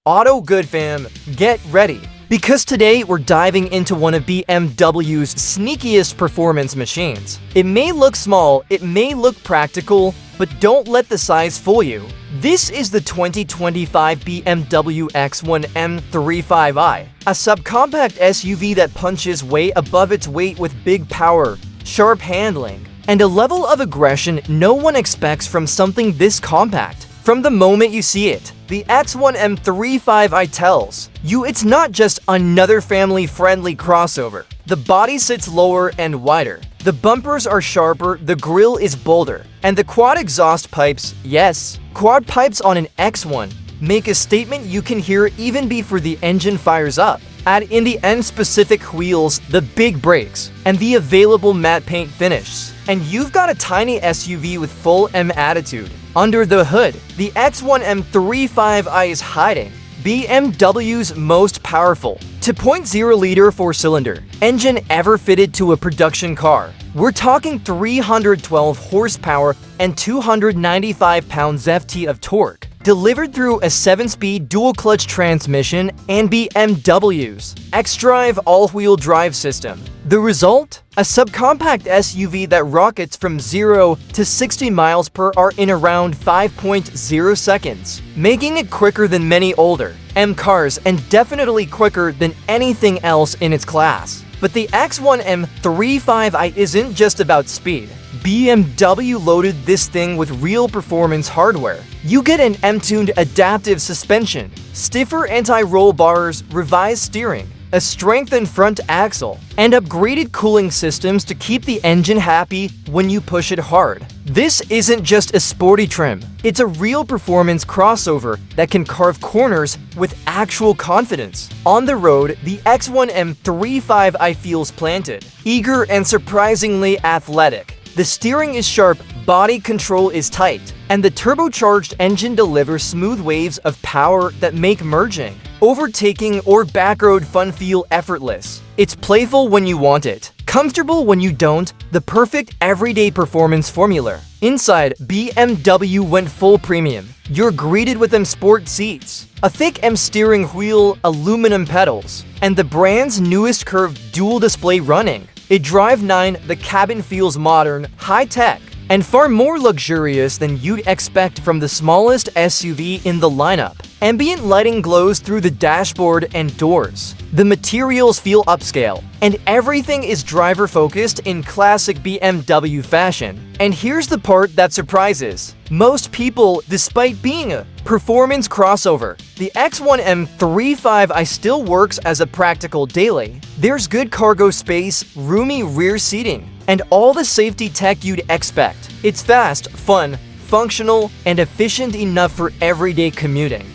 Auto Good fam, get ready. Because today we're diving into one of BMW's sneakiest performance machines. It may look small, it may look practical, but don't let the size fool you. This is the 2025 BMW X1 M35i, a subcompact SUV that punches way above its weight with big power, sharp handling, and a level of aggression no one expects from something this compact. From the moment you see it, the X1 M35i tells you it's not just another family-friendly crossover. The body sits lower and wider, the bumpers are sharper, the grille is bolder, and the quad exhaust pipes, yes, quad pipes on an X1, make a statement you can hear even before the engine fires up. Add in the N-specific wheels, the big brakes, and the available matte paint finish, and you've got a tiny SUV with full M attitude. Under the hood, the X1 M35i is hiding BMW's most powerful 2.0-liter four-cylinder engine ever fitted to a production car. We're talking 312 horsepower and 295 pounds-ft of torque, delivered through a 7-speed dual-clutch transmission and BMW's xDrive all-wheel drive system. The result? A subcompact SUV that rockets from 0 to 60 miles per hour in around 5.0 seconds, making it quicker than many older M cars and definitely quicker than anything else in its class. But the X1 M35i isn't just about speed. BMW loaded this thing with real performance hardware. You get an M-tuned adaptive suspension, stiffer anti-roll bars, revised steering, a strengthened front axle, and upgraded cooling systems to keep the engine happy when you push it hard. This isn't just a sporty trim, it's a real performance crossover that can carve corners with actual confidence. On the road, the X1 M35i feels planted, eager, and surprisingly athletic. The steering is sharp, body control is tight, and the turbocharged engine delivers smooth waves of power that make merging, overtaking, or backroad fun feel effortless. It's playful when you want it, comfortable when you don't, the perfect everyday performance formula. Inside, BMW went full premium. You're greeted with M Sport seats, a thick M steering wheel, aluminum pedals, and the brand's newest curved dual display running. iDrive 9, the cabin feels modern, high-tech, and far more luxurious than you'd expect from the smallest SUV in the lineup. Ambient lighting glows through the dashboard and doors. The materials feel upscale, and everything is driver-focused in classic BMW fashion. And here's the part that surprises most people. Despite being a performance crossover, the X1 M35i still works as a practical daily. There's good cargo space, roomy rear seating, and all the safety tech you'd expect. It's fast, fun, functional, and efficient enough for everyday commuting.